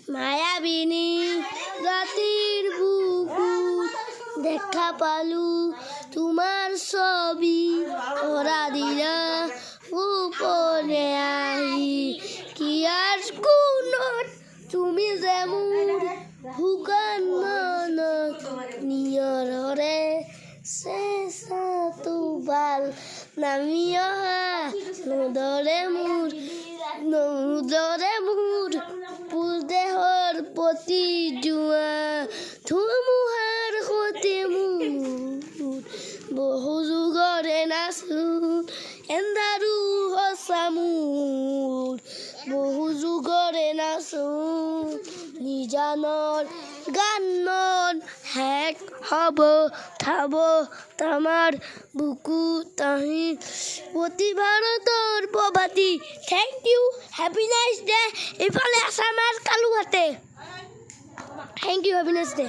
মায়াবিনী রাতের বুকুত দেখা পালু তোমার ছবি ওরা দিলা উপরে আহি কি আর কোনত তুমি যেমন ভুগান মনত নিয়ৰৰে চেঁচা তোবাল নামি অহা নদৰে মোৰ দেহৰ প্ৰতি জোৱা ধুমুহাৰ সৈতে মোৰ বহু যুগৰে নাচো এন্ধাৰো সঁচা মোৰ বহু যুগৰে নাচো নিজানৰ গানত শেষ হ'ব থাব তামাৰ বুকু তাহি প্ৰতি ভাৰতৰ প্ৰভাতী thank you happy nice day এইফালে আছে আমাৰ কালুঘাটে thank you happy nice day